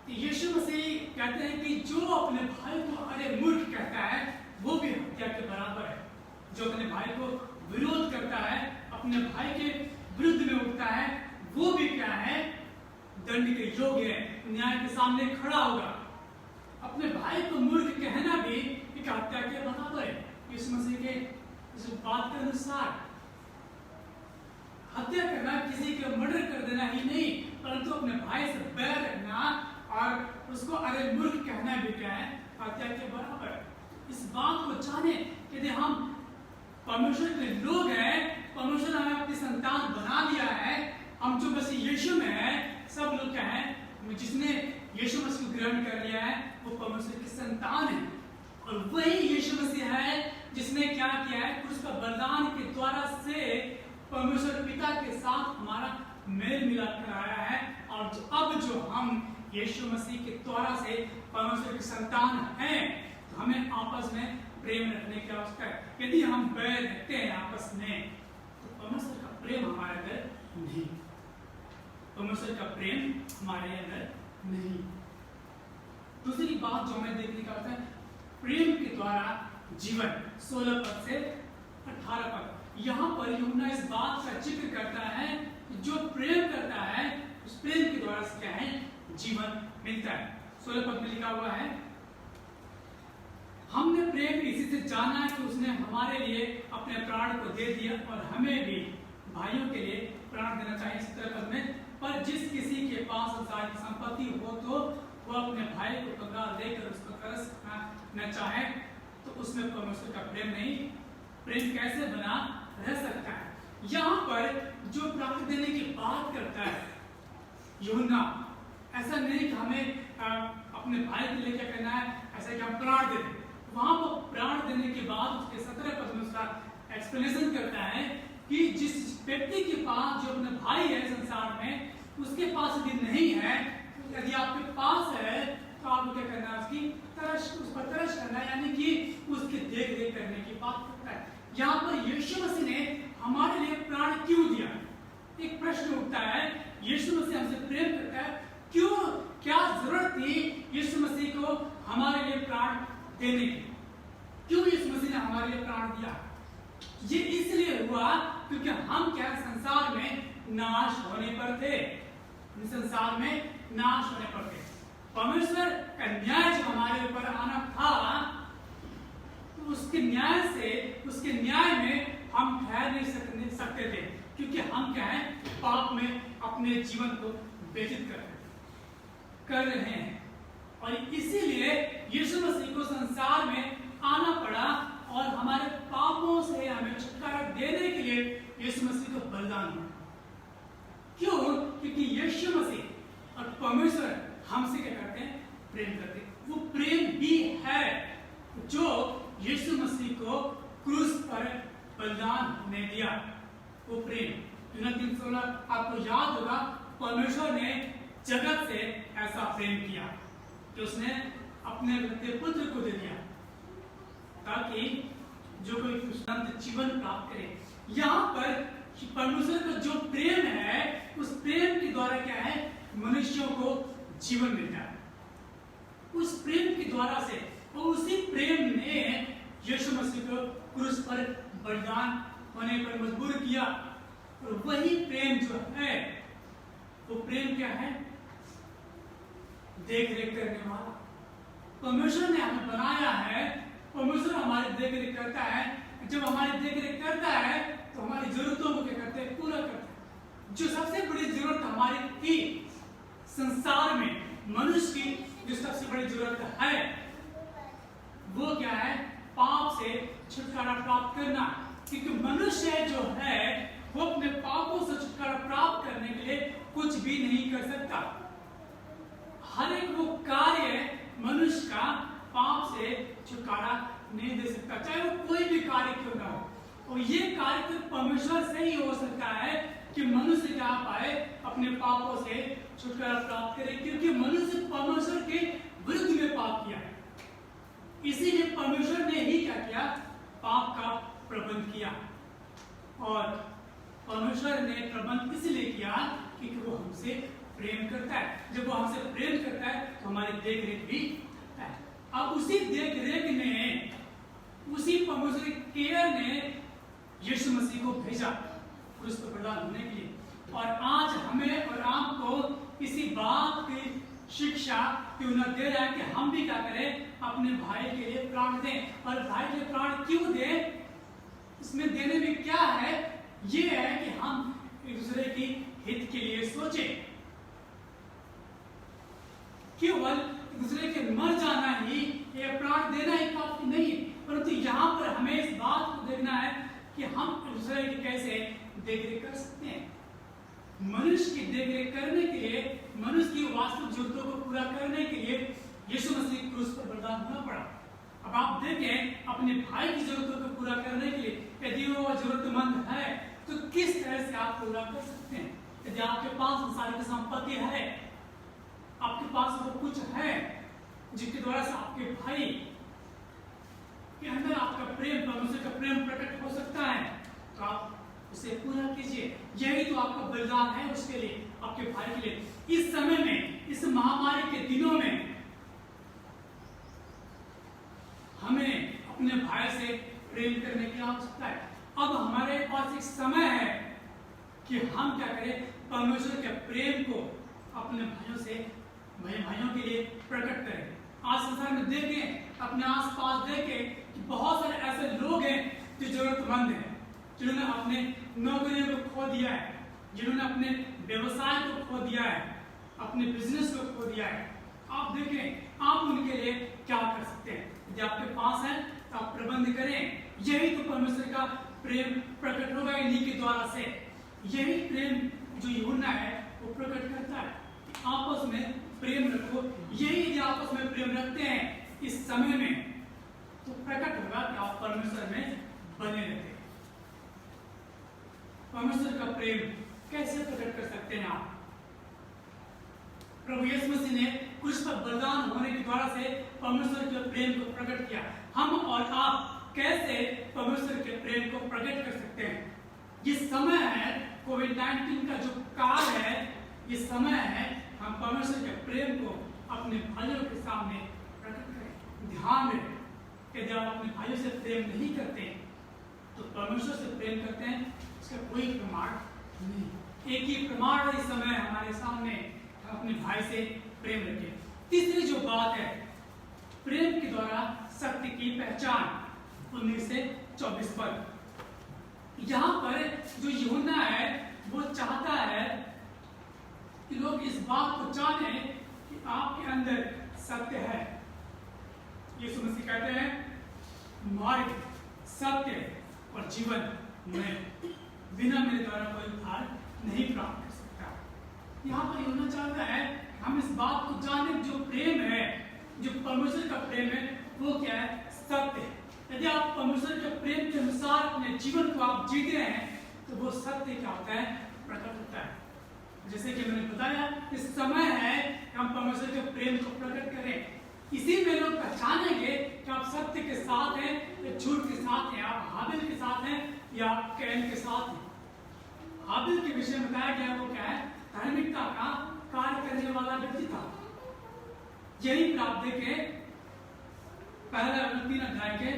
यीशु मसीह कहते हैं कि जो अपने भाई को अरे मूर्ख कहता है, वो भी हत्या के बराबर है। जो अपने भाई को विरोध करता है, अपने भाई के विरुद्ध में उठता है, वो भी क्या है? दंड के योग्य है, न्याय के सामने खड़ा होगा। अपने भाई को मूर्ख कहना भी एक हत्या के बराबर है। यीशु मसीह के इस बात के अनुसार हत्या करना किसी का मर्डर कर देना ही नहीं, परंतु अपने भाई से बैर रखना और उसको अरे मूर्ख कहना भी क्या है? हत्या के बराबर है। इस बात को जाने कि यदि हम परमेश्वर के लोग हैं, परमेश्वर ने हमें अपनी संतान बना लिया है, हम जो मसीह यीशु में है, सब लोग क्या है? जिसने यीशु मसीह को ग्रहण कर लिया है, वो परमेश्वर की संतान है। और वही यीशु मसीह है जिसने क्या किया है? क्रूस का बलिदान के द्वारा से परमेश्वर पिता के साथ हमारा मेल मिलाप कराया है। और अब जो हम यीशु मसीह के द्वारा से परमेश्वर की संतान हैं, तो हमें आपस में प्रेम रखने की आवश्यकता है। यदि हम बैर रखते हैं आपस में, तो परमेश्वर का प्रेम हमारे अंदर नहीं, परमेश्वर का प्रेम हमारे अंदर नहीं। दूसरी बात जो हमें देखने का होता है, प्रेम के द्वारा जीवन। 16 पद से 18 पद, यहाँ पर यूहन्ना इस बात का जिक्र करता है कि जो प्रेम करता है, उस प्रेम के द्वारा क्या है? जीवन मिलता है। 16 पद में लिखा हुआ है, हमने प्रेम इसी से जाना कि उसने हमारे लिए अपने प्राण को दे दिया और हमें भी भाइयों के लिए प्राण देना चाहिए। 17 पद में, पर जिस किसी के पास संसार की संपत्ति हो तो वो अपने भाई को कंगाल देकर उसको तरस न चाहे, तो उसमें परमेश्वर का प्रेम नहीं। प्रेम कैसे बना रह सकता है? यहाँ पर जो प्राण देने की बात करता है यूहन्ना, ऐसा नहीं कि हमें अपने भाई के लिए क्या करना है, ऐसा कि हम प्राण दे दें। वहां पर प्राण देने के बाद उसके 17 पद में उसका एक्सप्लेनेशन करता है कि जिस व्यक्ति के पास, जो अपने भाई है संसार में, उसके पास यदि नहीं है, यदि आपके पास है, तो आपको क्या करना है? उसकी तरस, उस पर तरस करना, यानी कि उसकी देख रेख करने की बात करता है। यहाँ पर यीशु मसीह ने हमारे लिए प्राण क्यों दिया? एक प्रश्न उठता है, यीशु मसीह हमसे प्रेम करता है, क्यों, क्या जरूरत थी यीशु मसीह को हमारे लिए प्राण देने की? क्यों यीशु मसीह ने हमारे लिए प्राण दिया? ये इसलिए हुआ क्योंकि हम क्या संसार में नाश होने पर थे, संसार में नाश होने पर थे। परमेश्वर का न्याय जब हमारे ऊपर आना था, तो उसके न्याय से, उसके न्याय में हम ठहर नहीं सकते थे, क्योंकि हम क्या है? पाप में अपने जीवन को व्यतीत कर रहे हैं। और इसीलिए यीशु मसीह को संसार में आना पड़ा और हमारे पापों से हमें छुटकारा देने के लिए यीशु मसीह को बलिदान हुआ। क्यों? क्योंकि यीशु मसीह और परमेश्वर हमसे क्या करते हैं? प्रेम करते हैं। वो प्रेम भी है जो यीशु मसीह को क्रूस पर बलिदान होने दिया। वो प्रेम, यूहन्ना 3:16 आपको याद होगा, परमेश्वर ने जगत से ऐसा प्रेम किया कि उसने अपने पुत्र को दे दिया, ताकि जो कोई अनंत जीवन प्राप्त करे। यहाँ पर परमेश्वर का जो प्रेम है, उस प्रेम के द्वारा क्या है, मनुष्यों को जीवन मिलता है उस प्रेम के द्वारा से। और उसी प्रेम ने यीशु मसीह को क्रूस पर बलिदान होने पर मजबूर किया। और वही प्रेम जो है, वो प्रेम क्या है, देख रेख करने वाला। परमेश्वर ने हमें बनाया है, परमेश्वर हमारी देख रेख करता है। जब हमारी देख रेख करता है तो हमारी जरूरतों को क्या करते हैं, पूरा करते हैं। जो सबसे बड़ी जरूरत हमारी थी संसार में, मनुष्य की जो सबसे बड़ी जरूरत है, वो क्या है, पाप से छुटकारा प्राप्त करना। क्योंकि मनुष्य जो है वो अपने पापों से छुटकारा प्राप्त करने के लिए कुछ भी नहीं कर सकता। हर एक वो कार्य मनुष्य का पाप से छुटकारा नहीं दे सकता, चाहे वो कोई भी कार्य क्यों ना हो। और ये कार्य तो परमेश्वर से ही हो सकता है कि मनुष्य क्या पाए, अपने पापों से छुटकारा प्राप्त करे, क्योंकि मनुष्य परमेश्वर के विरुद्ध में पाप किया है। इसीलिए परमेश्वर ने ही क्या किया, पाप का प्रबंध किया। और परमेश्वर ने प्रबंध इसलिए किया क्योंकि वो हमसे प्रेम करता है। जब वो हमसे प्रेम करता है तो हमारी देख रेख भी करता है। अब उसी देख रेख ने, उसी परमेश्वर केयर ने यीशु मसीह को भेजा क्रूस पर बलिदान होने के लिए। और आज हमें और आपको इसी बात की शिक्षा क्यों न दे रहा है कि हम भी क्या करें, अपने भाई के लिए प्राण दें। और भाई के लिए प्राण क्यों दें, इसमें देने में क्या है, ये है कि हम एक दूसरे की हित के लिए सोचें। केवल एक दूसरे के मर जाना ही या प्राण देना ही काफी नहीं, परंतु यहाँ पर हमें इस बात को देखना है कि हम एक दूसरे की कैसे देखरेख कर सकते हैं। मनुष्य की देखरेख करने के लिए, मनुष्य की वास्तविक जरूरतों को पूरा करने के लिए यीशु मसीह क्रूस पर बलिदान होना पड़ा। अब आप देखें, अपने भाई की जरूरतों को पूरा करने के लिए यदि वो जरूरतमंद है तो किस तरह से आप पूरा कर सकते हैं। यदि आपके पास संसारिक संपत्ति है, आपके पास वो कुछ है जिसके द्वारा से आपके भाई के अंदर आपका प्रेम, परमेश्वर का प्रेम प्रकट हो सकता है, तो आप उसे पूरा कीजिए। यही तो आपका बलिदान है उसके लिए, आपके भाई के लिए। इस समय में, इस महामारी के दिनों में हमें अपने भाई से प्रेम करने की आवश्यकता है। अब हमारे पास एक समय है कि हम क्या करें, परमेश्वर के प्रेम को अपने भाइयों के लिए प्रकट करें। आज संसार में देखें, अपने आसपास देखें कि बहुत सारे ऐसे लोग हैं जो जरूरतमंद हैं, जिन्होंने अपने नौकरियों को खो दिया है, जिन्होंने अपने व्यवसाय को खो दिया है, अपने बिजनेस को खो दिया है। आप देखें, आप उनके लिए क्या कर सकते हैं। यदि आपके पास है तो आप प्रबंध करें। यही तो परमेश्वर का प्रेम प्रकट होगा इन्हीं के द्वारा से। यही प्रेम जो यूहन्ना है वो प्रकट करता है। आपस में प्रेम रखो। यही यदि आपस में प्रेम रखते हैं इस समय में, तो प्रकट होगा कि आप परमेश्वर में बने रहते हैं। परमेश्वर का प्रेम कैसे प्रकट कर सकते हैं आप? प्रभु यीशु मसीह ने क्रूस पर बलिदान होने के द्वारा से परमेश्वर के प्रेम को प्रकट किया। हम और आप कैसे परमेश्वर के प्रेम को प्रकट कर सकते हैं? ये समय है, कोविड-19 का जो काल है, ये समय है हम परमेश्वर के प्रेम को अपने भाइयों के सामने प्रकट करें। ध्यान रखें, यदि आप अपने भाइयों से प्रेम नहीं करते तो परमेश्वर से प्रेम करते हैं, इसका कोई प्रमाण नहीं। एक ही प्रमाण इस समय हमारे सामने, अपने भाई से प्रेम रखें। तीसरी जो बात है, प्रेम के द्वारा सत्य की पहचान, 19 से 24 पद। यहाँ पर जो यूहन्ना है वो चाहता है कि लोग इस बात को जाने कि आपके अंदर सत्य है। यीशु मसीह कहते हैं, मार्ग, सत्य और जीवन में बिना मेरे द्वारा कोई उद्धार नहीं प्राप्त कर सकता। यहाँ पर यूहन्ना चाहता है हम इस बात को जाने, जो प्रेम है, जो परमेश्वर का प्रेम है, वो क्या है? सत्य है। यदि आप परमेश्वर के प्रेम के अनुसार अपने जीवन को आप जीते हैं तो वो सत्य क्या होता है? प्रकट होता है। जैसे कि मैंने बताया, इस समय है कि हम परमेश्वर के प्रेम को प्रकट करें। इसी में लोग पहचानेंगे कि आप सत्य के साथ हैं या झूठ के साथ हैं, आप हाबिल के साथ हैं या कैन के साथ है। हाबिल के विषय में बताया गया वो क्या है, धार्मिकता का कार्य करने वाला व्यक्ति था। यही प्राप्त के पहला 3 अध्याय के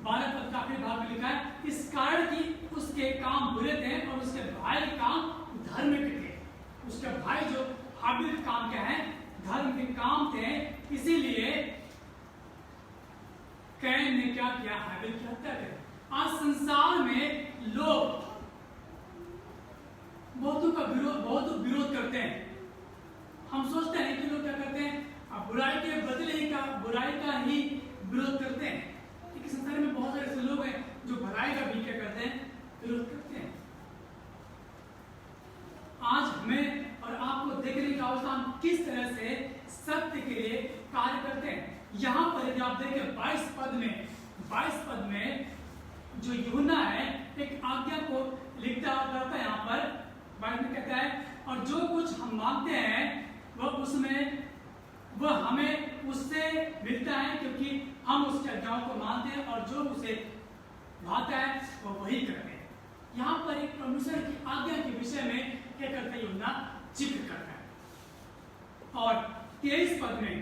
12 पद का आखिरी भाग में लिखा है, इस कारण कि उसके काम बुरे थे और उसके भाई के काम धार्मिक थे। उसके भाई जो हाबिल के काम क्या है, धर्म के काम थे, इसीलिए कैन ने क्या किया, हाबिल की हत्या कर। आज संसार में लोग बहुत विरोध करते हैं। हम सोचते हैं कि लोग क्या करते हैं, बुराई के बदले ही बुराई का ही विरोध करते हैं। लेकिन संसार में बहुत सारे ऐसे लोग हैं जो भलाई का भी क्या करते हैं, विरोध करते हैं। आज हमें और आपको देखने का अवस्था, हम किस तरह से सत्य के लिए कार्य करते हैं। यहाँ पर यदि आप देखें 22 पद में जो यूहन्ना है एक आज्ञा को लिखता है। यहाँ पर बाइबल में कहता है, और जो कुछ हम मांगते हैं वह हमें उससे मिलता है, क्योंकि हम उसकी आज्ञाओं को मानते हैं और जो उसे भाता है वो वही करते हैं। यहाँ पर एक परमेश्वर की आज्ञा के विषय में क्या करता है, यूहन्ना जिक्र करता है। और 23 पद में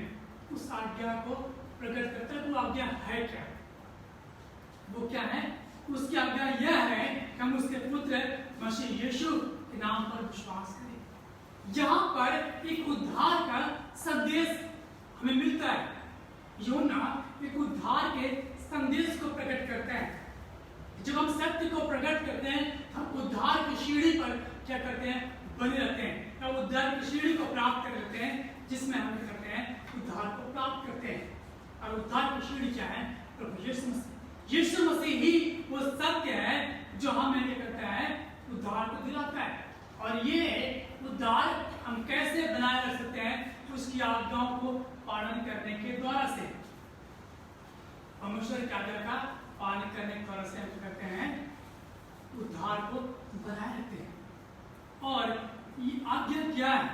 उस आज्ञा को प्रकट करता है। वो आज्ञा है क्या, वो क्या है, उसकी आज्ञा यह है कि हम उसके पुत्र मसीह यीशु के नाम पर विश्वास करें। यहाँ पर एक उद्धार का संदेश हमें मिलता है। यूहन्ना एक उद्धार के संदेश को प्रकट करता है। जब हम सत्य को प्रकट करते हैं, हम उद्धार की सीढ़ी पर क्या करते हैं, बने रहते हैं, या उद्धार की सीढ़ी को प्राप्त कर लेते हैं, जिसमें हम क्या करते हैं, उद्धार को प्राप्त करते हैं। और उद्धार की सीढ़ी क्या है, प्रभु यीशु मसीह। यीशु मसीह ही वो सत्य है जो हमें क्या करता है, उद्धार को दिलाता है। और ये उद्धार हम कैसे बनाए रख सकते हैं, उसकी आज्ञाओं को पालन करने के द्वारा से, परमेश्वर की आज्ञा का पालन करने के द्वारा से हम करते हैं, उद्धार को बनाए रखते हैं। और ये आज्ञा क्या है,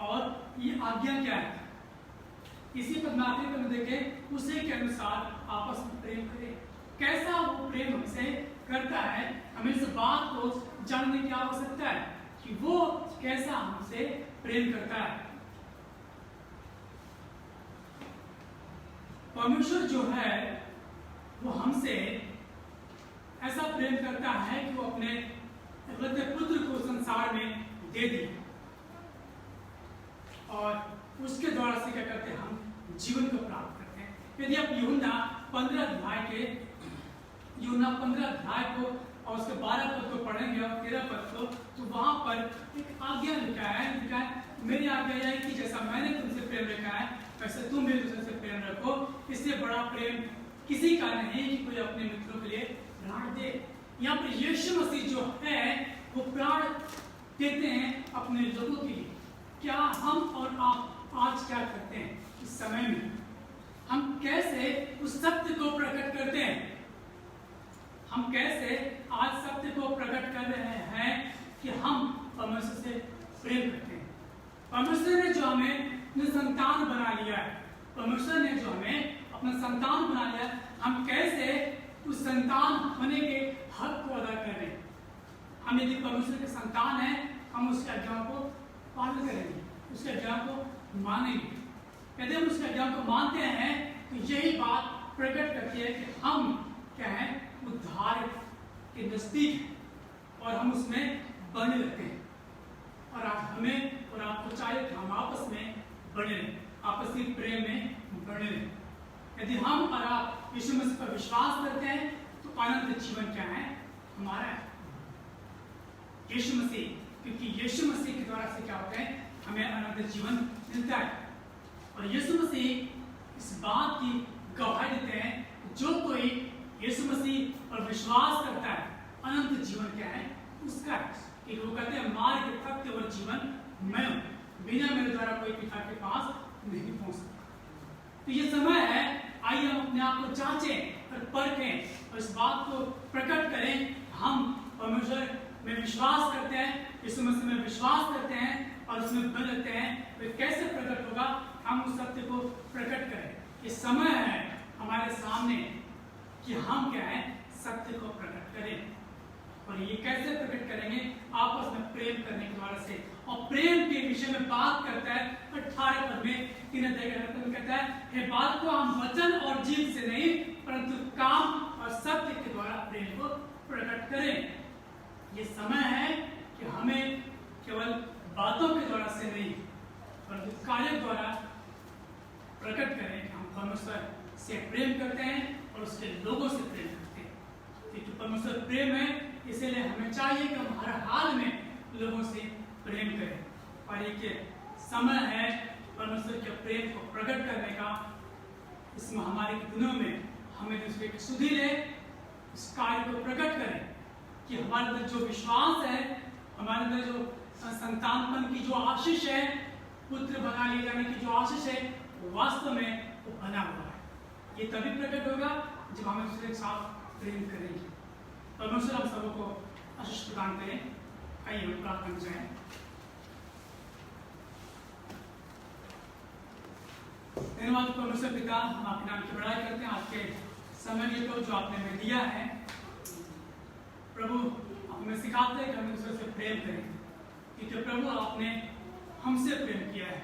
और ये आज्ञा क्या है, इसी पर आखिरी में देखें, उसी के अनुसार आपस में प्रेम करें। कैसा वो प्रेम हमसे करता है, हमें इस बात को जानने की आवश्यकता है कि वो कैसा हमसे प्रेम करता है। परमेश्वर जो है वो हमसे ऐसा प्रेम करता है कि वो अपने एकलौते पुत्र को संसार में दे दिया, और उसके द्वारा से क्या करते हैं, हम जीवन को प्राप्त करते हैं। यदि आप यूहन्ना 15 अध्याय को और उसके 12 पद को पढ़ेंगे और 13 पद को, तो वहां पर एक आज्ञा लिखा है, मेरी आज्ञा यह है कि जैसा मैंने तुमसे प्रेम रखा है वैसे तुम भी दूसरे से प्रेम रखो। इससे बड़ा प्रेम किसी का नहीं कि कोई अपने मित्रों के लिए प्राण दे। यहाँ पर यीशु मसीह जो है वो प्राण देते हैं अपने लोगों के लिए। क्या हम और आप आज क्या करते हैं, इस समय में हम कैसे उस सत्य को प्रकट करते हैं, हम कैसे आज सत्य को प्रकट कर रहे हैं कि हम परमेश्वर से प्रेम करते हैं। परमेश्वर ने जो हमें अपने संतान बना लिया है, परमेश्वर ने जो हमें अपना संतान बना लिया, हम कैसे उस संतान होने के हक को अदा कर रहे हैं। हम यदि परमेश्वर के संतान हैं, हम उसकी आज्ञाओं को पालन करेंगे, उसकी आज्ञाओं को मानेंगे। यदि हम उसकी आज्ञाओं को मानते हैं तो यही बात प्रकट करती है कि हम क्या है, उद्धार के नजदीक हैं और हम उसमें बने रहते हैं। और आप हमें और आपको चाहिए कि हम आपस में बने रहें, आपसी प्रेम में बने रहें। यदि हम और आप यीशु मसीह पर विश्वास करते हैं तो अनंत जीवन क्या है, हमारा है। यीशु मसीह, क्योंकि यीशु मसीह के द्वारा से क्या होता है, हमें अनंत जीवन मिलता है। और यीशु मसीह इस बात की गवाही देते हैं, जो कोई यीशु मसीह पर विश्वास करता है अनंत जीवन क्या है, उसका है। कि वो कहते हैं मार्ग, सत्य और जीवन मैं हूं, बिना मेरे द्वारा कोई पिता के पास नहीं पहुंच सकता। तो ये समय है, आइए हम अपने आप को जांचें और परखें और इस बात को प्रकट करें। हम परमेश्वर में विश्वास करते हैं, यीशु मसीह में विश्वास करते हैं और उसमें बने रहते हैं। तो कैसे प्रकट होगा, हम उस सत्य को प्रकट करें। ये समय है हमारे सामने कि हम क्या है, सत्य को प्रकट करें। और ये कैसे प्रकट करेंगे? आपस में प्रेम करने के द्वारा से। और प्रेम के विषय में बात करता है 18 पद में, कहता है, हे बात को हम वचन और जीव से नहीं परंतु काम और सत्य के द्वारा प्रेम को प्रकट करें। ये समय है कि हमें केवल बातों के द्वारा से नहीं परंतु कार्य द्वारा प्रकट करें कि हम परमेश्वर से प्रेम करते हैं और उसके लोगों से प्रेम करते हैं। क्योंकि परमेश्वर प्रेम है, इसलिए हमें चाहिए कि हम हर हाल में लोगों से प्रेम करें। और एक समय है परमेश्वर के प्रेम को प्रकट करने का। इस महामारी के दिनों में हमें दूसरे की सुधि ले, इस कार्य को प्रकट करें कि हमारे अंदर जो विश्वास है, हमारे अंदर जो संतानपन की जो आशीष है, पुत्र बना लिए जाने की जो आशीष है, वास्तव में वो बना हुआ है। ये तभी प्रकट होगा जब हम दूसरे के साथ प्रेम करेंगे। परमेश्वर हम सबको आशीष प्रदान करें। आइए हम प्रार्थना करें। धन्यवाद परमेश्वर पिता, हम आपके नाम की बड़ाई करते हैं आपके समय को जो आपने हमें दिया है। प्रभु आप हमें सिखाते हैं कि हम दूसरे से प्रेम करें, क्योंकि प्रभु आपने हमसे प्रेम किया है।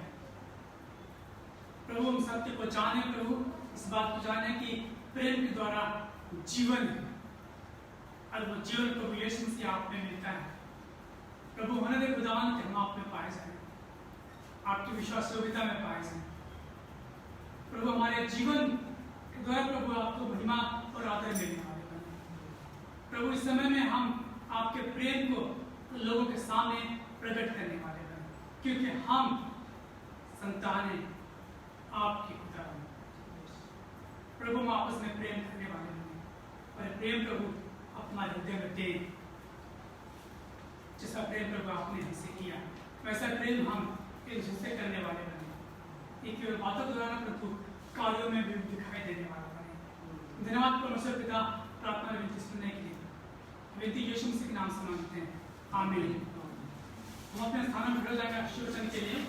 प्रभु हम सत्य को जाने, प्रभु इस बात को जाने कि प्रेम के द्वारा जीवन है और वो जीवन प्रभु यीशु मसीह आप में मिलता है। प्रभु होने दे खुदावन कि हम आप में पाए जाए, आपकी विश्वास योग्यता में पाए जाए। प्रभु हमारे जीवन के द्वारा प्रभु आपको महिमा और आदर मिलने वाले बने। प्रभु इस समय में हम आपके प्रेम को लोगों के सामने प्रकट करने वाले बने, क्योंकि हम संतान हैं आपकी खुदा। प्रभु हम आपस में प्रेम करने वाले बने और प्रेम प्रभु हमारे हृदय में दे। जैसा प्रेम प्रभु आपने हमसे किया वैसा प्रेम हम एक दूसरे से करने वाले बने। एक केवल बातों के द्वारा प्रभु कार्यों में भी दिखाई देने वाला बने। धन्यवाद परमेश्वर पिता, प्रार्थना विनती सुनने के लिए विनती यीशु मसीह के नाम से मांगते हैं, आमीन। हम अपने स्थानों में खड़े हो जाएंगे आशीर्वचन के लिए।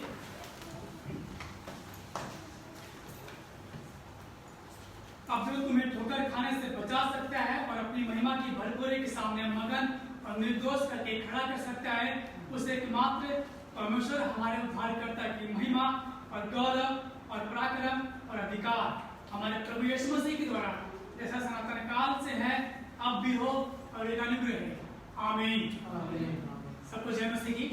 अब जो तुम्हें ठोकर खाने से बचा सकता है और अपनी महिमा की भरपूरी के सामने मगन और निर्दोष करके खड़ा कर सकता है, उस एकमात्र परमेश्वर हमारे उद्धारकर्ता की महिमा और गौरव और पराक्रम और अधिकार हमारे प्रभु यीशु मसीह के द्वारा जैसा सनातन काल से है, अब भी हो और एक अनुग्रह है। आमीन। सबको जय मसीह की।